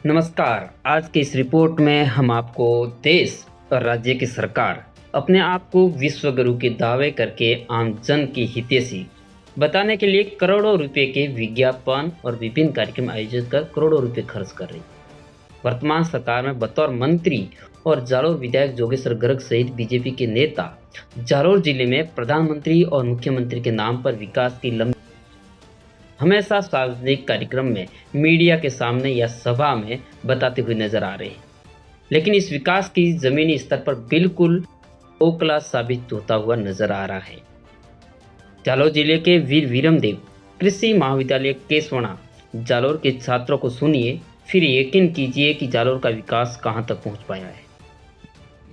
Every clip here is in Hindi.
नमस्कार। आज की इस रिपोर्ट में हम आपको देश और राज्य की सरकार अपने आप को विश्व गुरु के दावे करके आम जन की हितैषी बताने के लिए करोड़ों रुपए के विज्ञापन और विभिन्न कार्यक्रम आयोजित कर करोड़ों रुपए खर्च कर रही। वर्तमान सरकार में बतौर मंत्री और जालोर विधायक जोगेश्वर गर्ग सहित बीजेपी के नेता जालोर जिले में प्रधानमंत्री और मुख्यमंत्री के नाम पर विकास की लंबी हमेशा सार्वजनिक कार्यक्रम में मीडिया के सामने या सभा में बताते हुए नजर आ रहे हैं, लेकिन इस विकास की जमीनी स्तर पर बिल्कुल खोखला साबित होता हुआ नजर आ रहा है। जालोर जिले के वीर विरमदेव कृषि महाविद्यालय केसवणा जालोर के छात्रों को सुनिए, फिर यकीन कीजिए कि जालोर का विकास कहां तक पहुंच पाया है।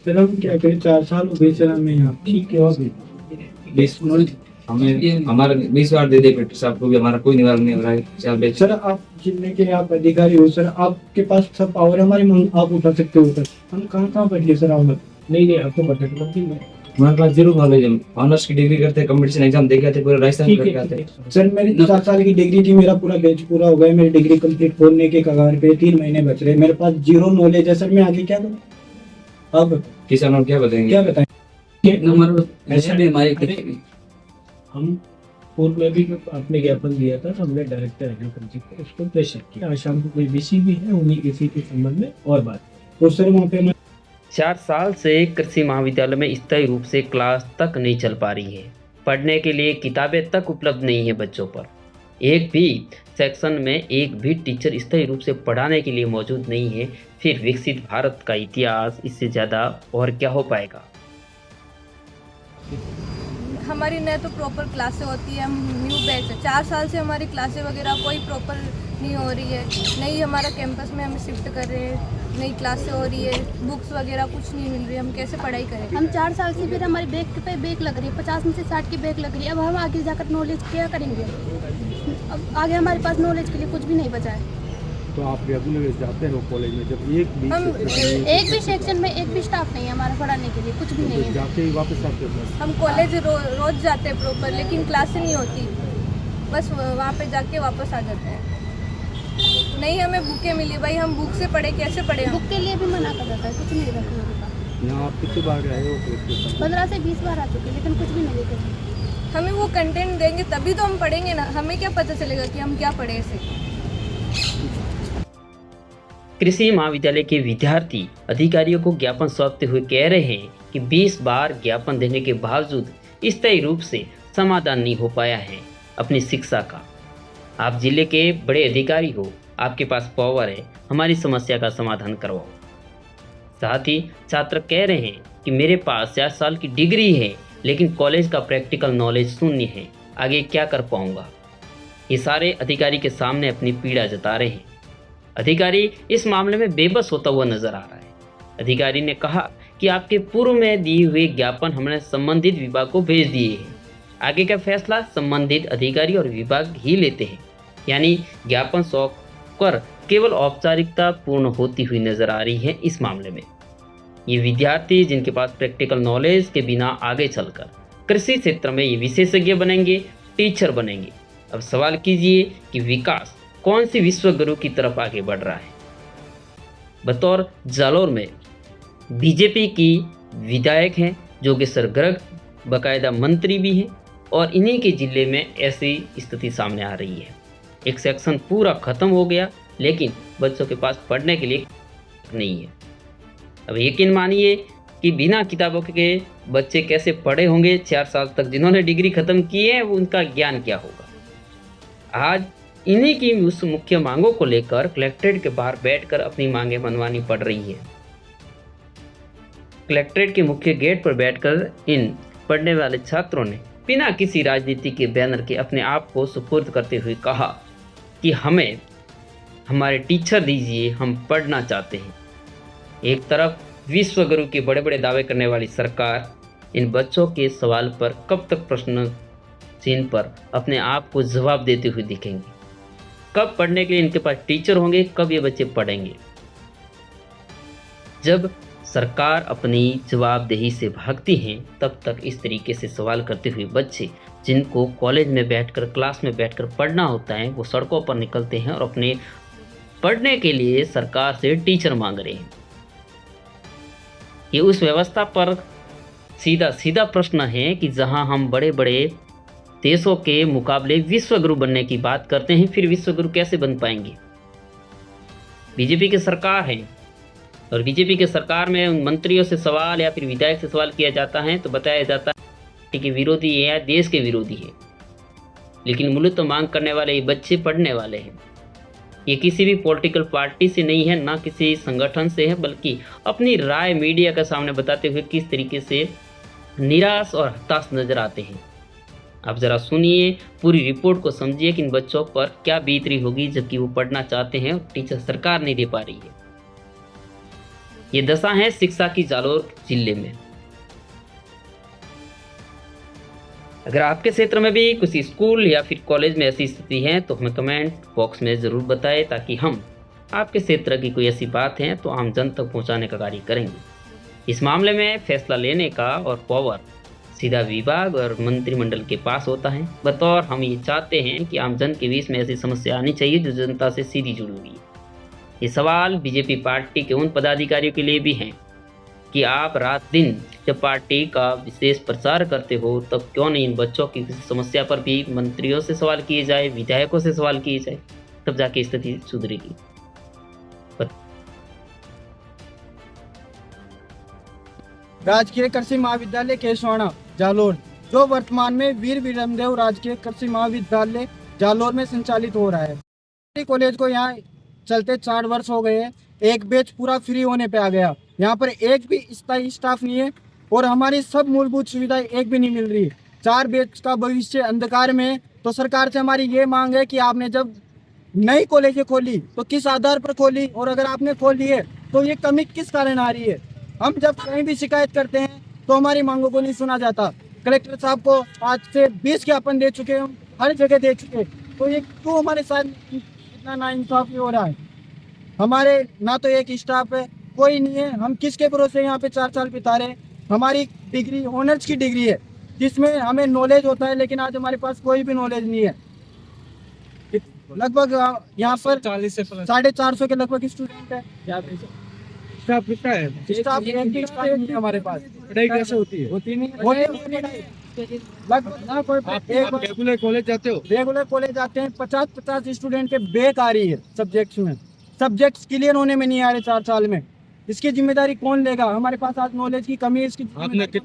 सर हम क्या करें, 4 साल हो गए सर हमें यहाँ। ठीक है, और हमें हमारा 20 बार दे पेट्रोल साहब को भी हमारा कोई निवारण नहीं हो रहा है। सर आप जिले के आप अधिकारी हो सर, आपके पास सब पावर है, हमारी आप उठा सकते हो सर। हम कहाँ बैठिए सर? आप नहीं आपको पता हमारे पास जीरो नॉलेज है। ऑनर्स की डिग्री करते हैं, कंपटीशन एग्जाम दे के आते, पूरे राजस्थान में करके आते हैं। सर मेरी 4 साल की डिग्री थी, मेरा पूरा बैच पूरा हो गया, मेरी डिग्री कंप्लीट होने के कगार पे 3 महीने बच रहे। मेरे पास जीरो नॉलेज है सर, मैं आगे क्या करूँ? अब किसानों को क्या बताएंगे? क्या बताएं? हम पूर्व में भी आपने ज्ञापन दिया था, हमने डायरेक्टर एग्रीकल्चर को उसको प्रेशर किया। आज शाम को कोई विषय भी है, उन्हीं किसी के संबंध में और बात। तो सर वहाँ पे 4 साल से कृषि महाविद्यालय में स्थायी रूप से क्लास तक नहीं चल पा रही है। पढ़ने के लिए किताबें तक उपलब्ध नहीं है बच्चों पर। एक भी सेक्शन में एक भी टीचर स्थायी रूप से पढ़ाने के लिए मौजूद नहीं है। फिर विकसित भारत का इतिहास इससे ज़्यादा और क्या हो पाएगा? हमारी न तो प्रॉपर क्लासें होती है, हम न्यू बैच है। 4 साल से हमारी क्लासें वगैरह कोई प्रॉपर नहीं हो रही है। नहीं हमारा कैंपस में हमें शिफ्ट कर रहे हैं, नई क्लासें हो रही है, बुक्स वगैरह कुछ नहीं मिल रही है। हम कैसे पढ़ाई करें? हम 4 साल से फिर हमारी बैग पे बैग लग रही है, 50 में से 60 की बैग लग रही है। अब हम आगे जाकर नॉलेज क्या करेंगे? अब आगे हमारे पास नॉलेज के लिए कुछ भी नहीं बचा है। तो आप रेगुलर जाते हो कॉलेज में? जब एक भी सेक्शन में एक भी स्टाफ नहीं है हमारा पढ़ाने के लिए, कुछ भी नहीं है। जाते ही वापस आते हो? हम कॉलेज रोज जाते हैं प्रॉपर, लेकिन क्लासें नहीं होती, बस वहाँ पे जाके वापस आ जाते हैं। नहीं हमें बुकें मिली, भाई हम बुक से पढ़े, कैसे पढ़े? बुक के लिए भी मना कर देता है, कुछ नहीं रहता है। यहाँ आप कितनी बार आए हो? 15 से 20 बार आ चुके, लेकिन कुछ भी नहीं देते। हमें वो कंटेंट देंगे तभी तो हम पढ़ेंगे ना। हमें क्या पता चलेगा कि हम क्या पढ़े इसे? कृषि महाविद्यालय के विद्यार्थी अधिकारियों को ज्ञापन सौंपते हुए कह रहे हैं कि 20 बार ज्ञापन देने के बावजूद स्थायी रूप से समाधान नहीं हो पाया है अपनी शिक्षा का। आप जिले के बड़े अधिकारी हो, आपके पास पावर है, हमारी समस्या का समाधान करवाओ। साथ ही छात्र कह रहे हैं कि मेरे पास 4 साल की डिग्री है, लेकिन कॉलेज का प्रैक्टिकल नॉलेज शून्य है, आगे क्या कर पाऊंगा? ये सारे अधिकारी के सामने अपनी पीड़ा जता रहे हैं। अधिकारी इस मामले में बेबस होता हुआ नजर आ रहा है। अधिकारी ने कहा कि आपके पूर्व में दिए हुए ज्ञापन हमने संबंधित विभाग को भेज दिए हैं। आगे का फैसला संबंधित अधिकारी और विभाग ही लेते हैं, यानी ज्ञापन सौंप कर केवल औपचारिकता पूर्ण होती हुई नजर आ रही है इस मामले में। ये विद्यार्थी जिनके पास प्रैक्टिकल नॉलेज के बिना आगे चलकर कृषि क्षेत्र में ये विशेषज्ञ बनेंगे, टीचर बनेंगे। अब सवाल कीजिए कि विकास कौन सी विश्व गुरु की तरफ आगे बढ़ रहा है? बतौर जालोर में बीजेपी की विधायक हैं जोगेश्वर गर्ग, बाकायदा मंत्री भी हैं, और इन्हीं के जिले में ऐसी स्थिति सामने आ रही है। एक सेक्शन पूरा खत्म हो गया, लेकिन बच्चों के पास पढ़ने के लिए नहीं है। अब यकीन मानिए कि बिना किताबों के बच्चे कैसे पढ़े होंगे 4 साल तक। जिन्होंने डिग्री खत्म की है उनका ज्ञान क्या होगा? आज इन्हीं की उस मुख्य मांगों को लेकर कलेक्ट्रेट के बाहर बैठकर अपनी मांगें मनवानी पड़ रही है। कलेक्ट्रेट के मुख्य गेट पर बैठकर इन पढ़ने वाले छात्रों ने बिना किसी राजनीति के बैनर के अपने आप को सुपुर्द करते हुए कहा कि हमें हमारे टीचर दीजिए, हम पढ़ना चाहते हैं। एक तरफ विश्व गुरु के बड़े बड़े दावे करने वाली सरकार इन बच्चों के सवाल पर कब तक प्रश्न चिन्ह पर अपने आप को जवाब देते हुए दिखेंगे? कब पढ़ने के लिए इनके पास टीचर होंगे? कब ये बच्चे पढ़ेंगे? जब सरकार अपनी जवाबदेही से भागती हैं, तब तक इस तरीके से सवाल करते हुए बच्चे जिनको कॉलेज में बैठकर, क्लास में बैठकर पढ़ना होता है, वो सड़कों पर निकलते हैं और अपने पढ़ने के लिए सरकार से टीचर मांग रहे हैं। ये उस व्यवस्था पर सीधा सीधा प्रश्न है कि जहां हम बड़े बड़े देशों के मुकाबले विश्वगुरु बनने की बात करते हैं, फिर विश्वगुरु कैसे बन पाएंगे? बीजेपी की सरकार है और बीजेपी की सरकार में उन मंत्रियों से सवाल या फिर विधायक से सवाल किया जाता है तो बताया जाता है कि विरोधी है या देश के विरोधी है। लेकिन मूलतः मांग करने वाले ये बच्चे पढ़ने वाले हैं। ये किसी भी पॉलिटिकल पार्टी से नहीं है, ना किसी संगठन से है, बल्कि अपनी राय मीडिया के सामने बताते हुए किस तरीके से निराश और हताश नजर आते हैं। आप ज़रा सुनिए, पूरी रिपोर्ट को समझिए कि इन बच्चों पर क्या बीत रही होगी जबकि वो पढ़ना चाहते हैं और टीचर सरकार नहीं दे पा रही है। ये दशा है शिक्षा की जालोर जिले में। अगर आपके क्षेत्र में भी कुछ स्कूल या फिर कॉलेज में ऐसी स्थिति है तो हमें कमेंट बॉक्स में ज़रूर बताएं, ताकि हम आपके क्षेत्र की कोई ऐसी बात है तो आम जन तक पहुंचाने का कार्य करेंगे। इस मामले में फैसला लेने का और पावर सीधा विभाग और मंत्रिमंडल के पास होता है। बतौर हम ये चाहते हैं कि आम जन के बीच में ऐसी समस्या आनी चाहिए जो जनता से सीधी जुड़ी हुई है। ये सवाल बीजेपी पार्टी के उन पदाधिकारियों के लिए भी हैं कि आप रात दिन जब पार्टी का विशेष प्रचार करते हो तब क्यों नहीं इन बच्चों की समस्या पर भी मंत्रियों से सवाल किए जाए, विधायकों से सवाल किए जाए, तब जाके स्थिति सुधरेगी। राजकीय कृषि महाविद्यालय केसवाड़ा जालोर, जो वर्तमान में वीर विक्रमदेव राजकीय कृषि महाविद्यालय जालोर में संचालित हो रहा है। कॉलेज को यहाँ चलते 4 वर्ष हो गए हैं। एक बैच पूरा फ्री होने पे आ गया। यहाँ पर एक भी स्थायी स्टाफ नहीं है और हमारी सब मूलभूत सुविधाएं एक भी नहीं मिल रही। 4 बैच का भविष्य अंधकार में है। तो सरकार से हमारी ये मांग है कि आपने जब नई कॉलेजें खोली तो किस आधार पर खोली, और अगर आपने खोल ली है तो ये कमी किस कारण आ रही है। हम जब कहीं भी शिकायत करते हैं तो हमारी मांगों को नहीं सुना जाता। कलेक्टर साहब को आज से 20 ज्ञापन दे चुके हैं, हर जगह दे चुके, तो ये क्यों हमारे साथ इतना नाइंसाफी हो रहा है। हमारे ना तो एक स्टाफ है, कोई नहीं है। हम किसके भरोसे यहाँ पे 4 साल बिता रहे हैं। हमारी डिग्री ऑनर्स की डिग्री है जिसमें हमें नॉलेज होता है, लेकिन आज हमारे पास कोई भी नॉलेज नहीं है। लगभग यहाँ पर 450 के लगभग स्टूडेंट है। स्टाफ कितना है? स्टाफ नहीं हमारे पास। पढ़ाई कैसे होती है? होती नहीं लगभग ना कोई। आप रेगुलर कॉलेज जाते हो? रेगुलर कॉलेज जाते हैं। 50 स्टूडेंट के बैक आ रही है सब्जेक्ट्स में। सब्जेक्ट्स क्लियर होने में नहीं आ रहे 4 साल में। इसकी जिम्मेदारी कौन लेगा? हमारे पास आज नॉलेज की कमी है। इसकी आपने कितने